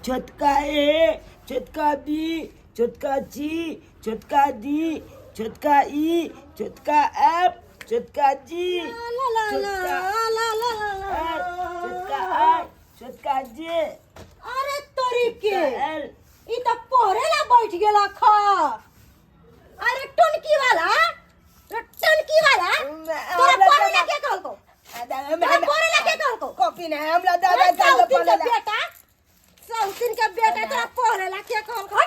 छोटका ए, छोटका बी, छोटका सी, छोटका डी, छोटका ई, छोटका एफ, छोटका जी, छोटका एल, छोटका आई, छोटका जे। अरे तोरी के एल। ई तो पहरेला बैठ गेला खा। अरे टुनकी वाला तोरा पहरेला के कहल को? तोरा पहरेला के कहल को? कॉपी नहीं हमरा दादा काल के बेटा सौतिन के बेटा तोरा पहरेला के कहल को?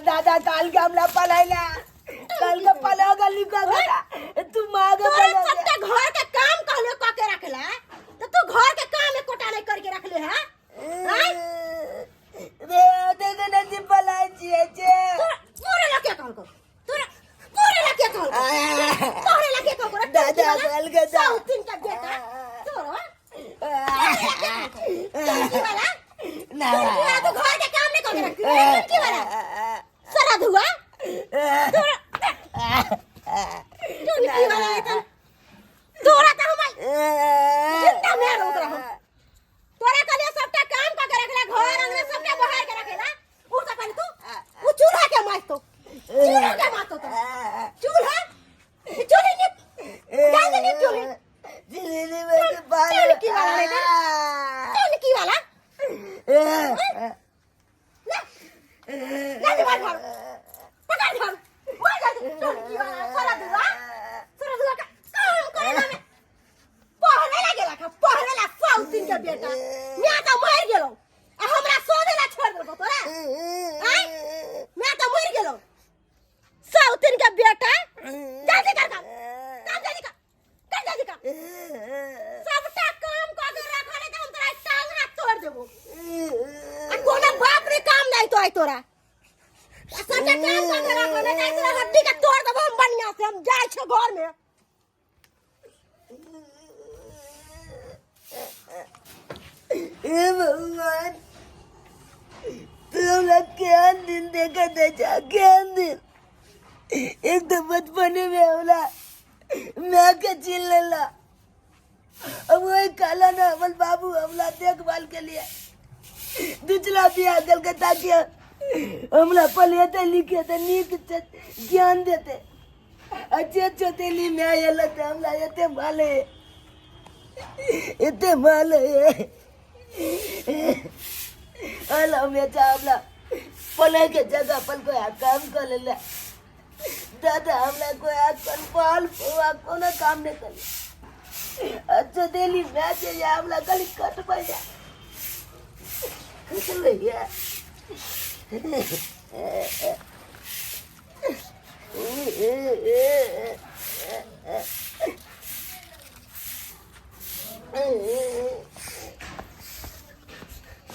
दादा काल के हमरा पढ़ाइला कल के पढ़ा गली का तू मांग तोरा सबके घर के काम कहले क के रखला तो तू घर के काम में कोटा नहीं करके रखले है? रे देखे न जी पलाई छिए छे पूरे लगे कहल को? तोरा पूरे लगे कहल को? पूरे लगे कहल को? दादा काल के सौतिन के बेटा तोरा टुनकी वाला ना तू घर के काम नहीं करके रखले टुनकी वाला सरा धुआ तोरा टुनकी वाला है तोरा तो हम जिंदा में रोक रहा हूं। तोरा कलिया सबटा काम का के रखला घर अंगना सबके बहार के रखेला उ तो पहले तू चूल्हा के मार तो चूल्हा चूल्हे ने जान ने चूल्हे जिलेली में बाल टुनकी वाला है टुनकी वाला ना मार घर पकड़ घर मार जा टुनकी वाला सरा दुआ का काम करे में पहले लागेला का पहले ला सौतिन के बेटा मैं तो मर गेलो आ हमरा सोने ला छोड़ देबो तोरा आई मैं तो मर गेलो सौतिन के बेटा जल्दी कर सबटा काम क के रखले त हम तोरा टांग हाथ तोड़ देबो आ कोना बाप रे काम नहीं तो आई तोरा सबटा काम क के रखले त तोरा हड्डी के तोड़ देबो हम बढ़िया से हम जाय छ घर में। हे भगवान तुम लोग क्या दिन देखा था जा क्या दिन एक तो बचपने में हमला मैं के चिल्ला ला अब वही काला ना अमल बाबू हमला देखभाल के लिए दूसरा बिया कलकत्ता के हमला पढ़े लिखे थे नीक ज्ञान देते अच्छे छोटे ली में आये लते हमला इतने माले अला में चावला पले के जगह पर कोई काम कर ले दादा हमला कोई आजकल पाल हुआ कोनो काम नहीं कर अच्छा दिल्ली मैच या हमला गली कट भैया कट भैया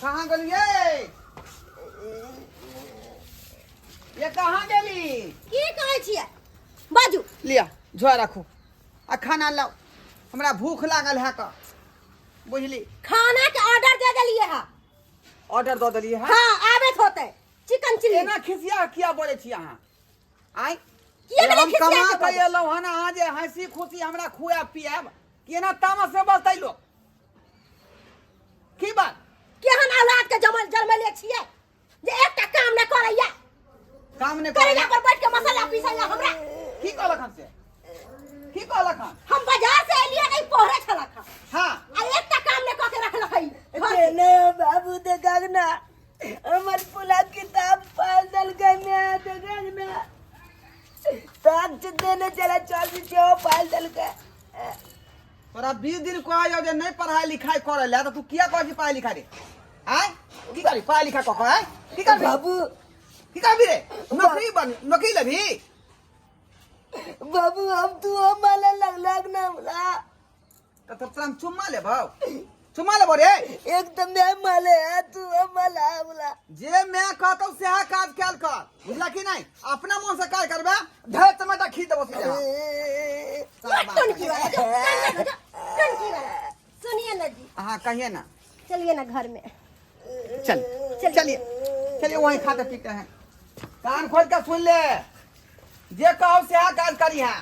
कहाँ गलिए ये कहाँ गेली की कहै छियै बाजू लिया झोरा रखू आ खाना लाओ हमरा भूख लागल है का बुझली खाना के ऑर्डर दे देलिए है। ऑर्डर दो दलिए है हां आबे होते चिकन चिल्ली एना खिसिया किया बोले छी अहाँ आइ किया बोले हम खिसिया कमा के के एलौ हन आज हंसी खुशी हमरा खुआ पियाब केना तामस में बसतै लोग की बात केहन औलाद के जन्मले छियै जे एकटा काम न करैया काम ने करेला पर बैठ के मसाला पीसैया हमरा की कहलक हन से की कहलक हन हम बाजार से एलिया नहीं पहरे छलक हां आ एकटा काम न क के रखलक है नहीं बाबू दे गगना हमर पुला किताब पाल दल गने दे गगना ताक देने चला 24 जो पाल दल के तोरा 20 दिन को आयो जे नहीं पढ़ाई लिखाई करे ले तो तू किया कहै छी पढ़ाई लिखाई रे आय की करी पढ़ाई लिखाई क आय की कर बाबू की करबी रे नौकरी लेबी बाबू हम तू हमारा लग ना मला तो तोरा चुम्मा लेबो रे एकदम मैं माले है तू हमारा बोला जे मैं कहतौ सेहा काज कैल कर बुझला कि नहीं अपना मन से काज करबे धर टमाटर खी देबो सीधा टुनकी वाला सुनिए ना जी हां कहिए ना चलिए ना घर में चलिए वहीं खाते पीते हैं कान खोल के सुन ले जे कहो सेहा काज करी है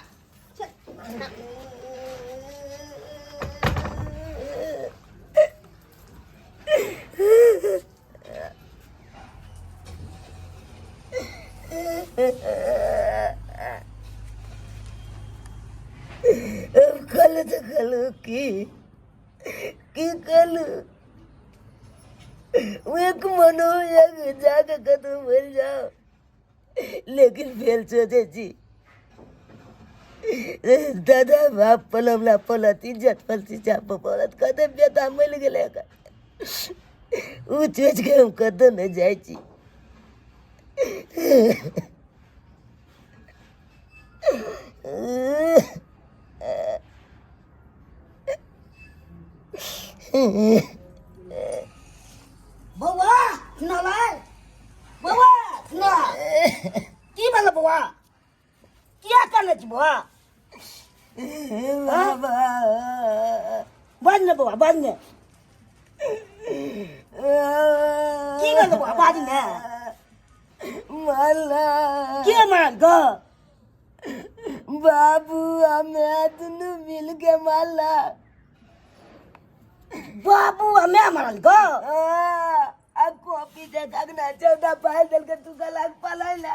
कल तो कल की कल एक मनो एक जाके कदू मर जाओ लेकिन फेल सोचे जी दादा बाप पलमला पलत इज्जत पलती चाप पलत कदे बेटा मिल गेले का उ चोच के हम कदो न जाय छी बौआ सुना लाय बौआ सुना की बोल बौआ क्या करले छी बौआ बाबा बंद ने बौआ बंद ने की बोल बौआ बाज ने माला के मान ग बाबू हमें दोनों मिल के माला बाबू हमें मारल ग कॉपी देखा ना 14 पायल दल के तू गलाक पलाइला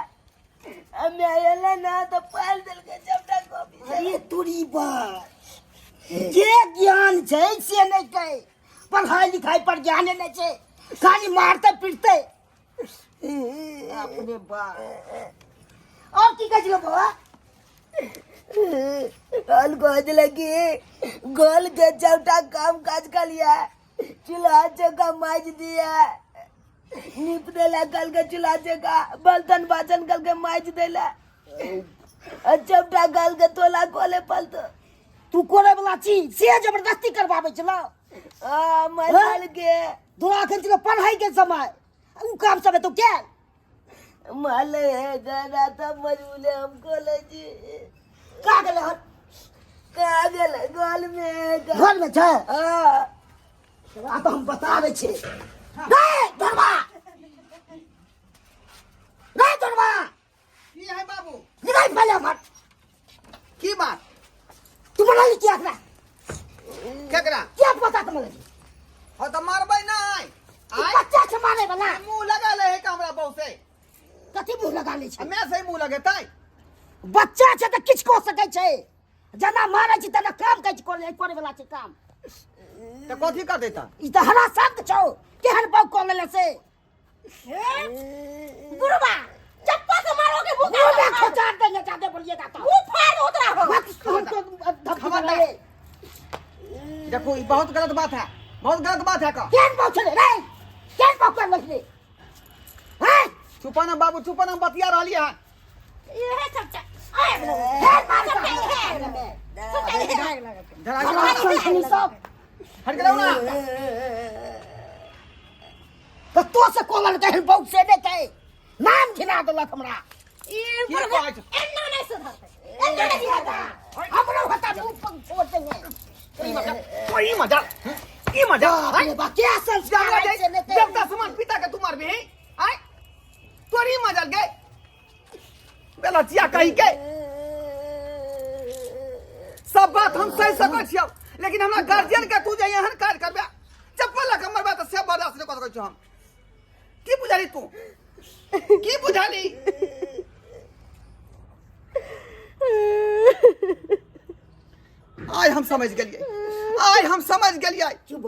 हमें आयला ना तो पायल दल के 14 कॉपी अरे तोरी बात जे ज्ञान छै से नहीं कहे पढ़ाई लिखाई पर ज्ञान नहीं छै खाली मारते पीटते अपने बाप और की कहलो बाबा कल खोज लगी गोल के 14 काम काज कर लिया चूल्हा चौका माज दिया नीप देला कल के चूल्हा चौका बर्तन बासन कल के माज देला 14 कल के तोला कोले पलतो तू करे वाला चीज से जबरदस्ती करवावे चलो मल के दूरा के चलो पढ़ाई के समय उ काम सब तो क्या माले गाना तो मजबूले हमको ले जी का गेले हन कागल गोल में घर में छै हां आ तो हम बतावे छे रे धरवा की है बाबू निकाल पहले मत की बात तू बना ली क्या करा केकरा क्या पता तुम्हें हो तो मारबै नहीं आय बच्चा से मारे वाला मुंह लगा ले है हमरा बहु से कथी मुंह लगा ली छै हमें से मुंह लगेतै बच्चा छै त किछ को सकै छै जना मारे छी तना काम करै छी करे वाला छै काम तो कथी कर देता ई त हरा शब्द छौ केहन बाऊ को लेले से बुढ़वा चप्पा से मारोगे भूखा मुंह में खोचार देंगे जाते बोलिएगा तो मुंह फाड़ उतरा हो खबरदार देखो ये बहुत गलत बात है बहुत गलत बात है का केहन बाऊ छले रे केहन बाऊ कर लखले हैं छुपा ना बाबू छुपा ना बतिया रहली है ये सब आए है मार है सब हट के ना तो से कोलन के बहुत से ने के नाम खिला देलक हमरा ई की कहै छै एन्ना नहीं सुधरते एन्ना नहीं होता हमरो होता मुंह पर छोड़ देंगे कोई मजा अरे बा क्या संस्कार है से नेते देवता समान पिता के तुम्हार भी आय तोरी मजल गए बेलचिया कही के सब बात हम सही सकै छियौ लेकिन हमरा गार्जियन के तू जे एहन काज करबे चप्पल लग मरबे त से बर्दाश्त नहीं कर सकै छी हम की बुझाली तू की बुझाली आज हम समझ गेलिए चुप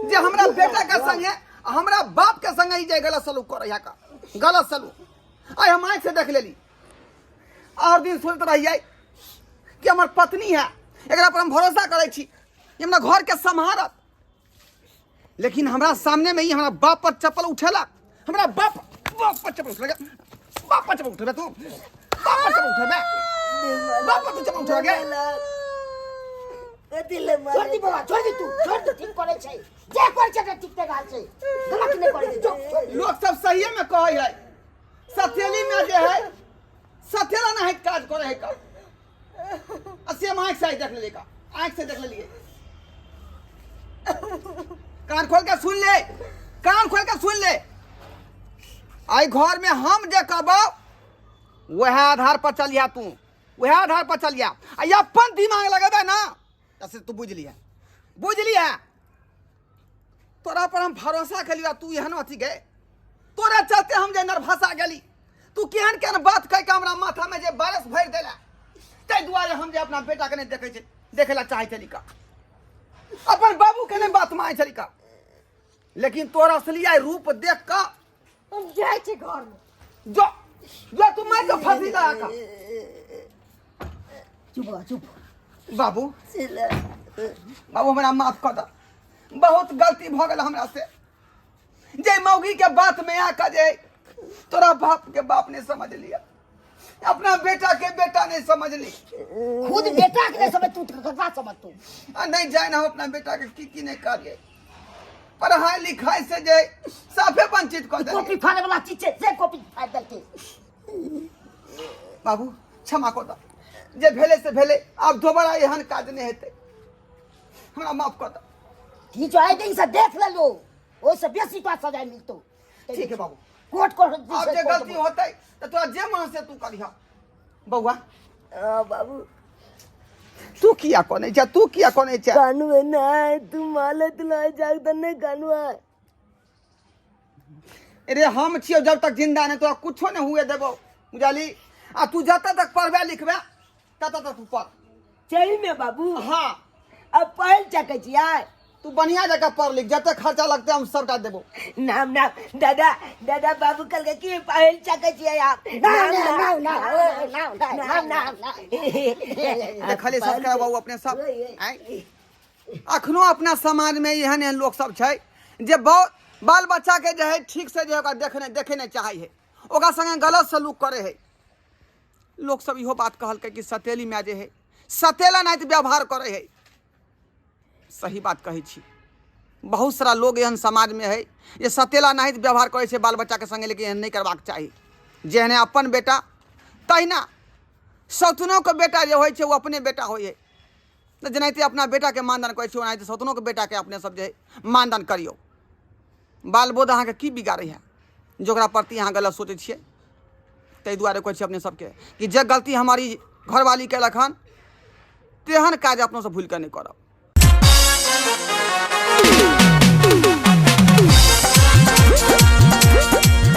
जे हमरा बेटा के संग है हमरा बाप के संग ही जे गलत सलूक कर रहा का गलत सलूक आज हम आँख से देख लेली और दिन सोचते रहिए कि हमार पत्नी है एकरा पर हम भरोसा करे छी कि हमरा घर के संभारत लेकिन हमरा सामने में ही हमरा बाप पर चप्पल उठेला हमरा बाप पर चप्पल उठेला बाप पर चप्पल उठेबे तू बाप पर चप्पल उठेबे बाप पर चप्पल उठेबे कतिले छोड़ दी बाबा छोड़ दी तू छोड़ दे ठीक करे छै जे कर छै ठीक ते गाल छै गलत नहीं करे छै छोड़ लोग सब सही में कहे है सतेली में जे है सतेला ना है काज करे है का असे हम आँख से देख ले का आँख से देख लिए कान खोल के सुन ले कान खोल के सुन ले आई घर में हम जे कहबो वह आधार पर चलिया तू वह आधार पर चलिया आ अपन दिमाग लगेबे ना तसे तू बुझ लिया तोरा पर हम भरोसा कलिया, तू एहन अथी गए, तोरा चलते हम जे नर्भसा गेली, तू केहन केहन बात कह के हमरा माथा में जे बारिश भर देला, ताहि दुआरे हम जे अपना बेटा के नहीं देखे छे, देखे ला चाहे छली का, अपन बाबू के नहीं बात माने छली का, लेकिन तोरा असली रूप देख का हम जाए छी घर में। जो जो तू मार जो फंसी लगा का। चुप बाबू सिला बाबू हमरा माफ कर दा, बहुत गलती भ गेल हमरा से, जे मौगी के बात में आकर जे तोरा बाप के बाप ने समझ लिया, अपना बेटा के बेटा नहीं समझ ली। खुद बेटा के नहीं समझ, तू ककरा समझ तू? नहीं जाए ना अपना बेटा के की नहीं करिए, पढ़ाई लिखाई से जे साफे वंचित कर दे। कॉपी फाड़े वाला चीज है, से कॉपी फाड़ देलके। बाबू क्षमा कर दा, जे भेले से भेले, अब दोबारा एहन काज नहीं हेते, हमरा माफ कर दा। की जो आए दिन से देख ले लो, ओ से बेसी तो सजा मिलतो। ठीक है बाबू, कोर्ट को अब जे गलती होते तो तोरा जे मन से तू करिहा। बउआ बाबू तू किया कोने चा, तू किया कोने चा? कानू है ना, तू माले तुला जागता नहीं कानू है। अरे हम छियो जब तक जिंदा नहीं तोरा कुछो नहीं हुए देबो, बुझाली? आ तू जब तक पढ़बे लिखबे तब तक तू पढ़। सही में बाबू, हाँ अब पढ़ सके छियै। तू बढ़िया जगह पढ़ लिख, जब तक खर्चा लगते हम सबका देबो। नाम दादा दादा बाबू कल के की पढ़ सके छियै आप? देखले सब करा बाबू अपने सब आय अखनो अपना समाज में एहन एहन लोग सब छै जे बहुत बाल बच्चा के जे है ठीक से जे ओकरा देखे नहीं चाहे है, ओकरा संगे गलत सलूक करे है। लोग सब इहो बात कहल कि सतेली में जे है सतेला नहीं व्यवहार करे है। सही बात कही छी, बहुत सारा लोग एहन समाज में है ये सतेला नहीं व्यवहार करे छे बाल बच्चा के संगे, लेकिन एहन नहीं करबाक चाही। जेहने अपन बेटा तहिना सौतनों के बेटा जो होय छे वो अपने बेटा होय है। तो जेनाहिते अपना बेटा के मानदान करे छे ओनाहिते सौतनों के बेटा के अपने सब जे मानदान करियो। बाल बोध अहाँ के की बिगाड़े है जोकरा प्रति अहाँ गलत सोचे छिए। ताहि दुआरे कहै छी अपने सबके कि जे गलती हमारी घरवाली केलक हन तेहन काज अपनों से भूल के नहीं करब।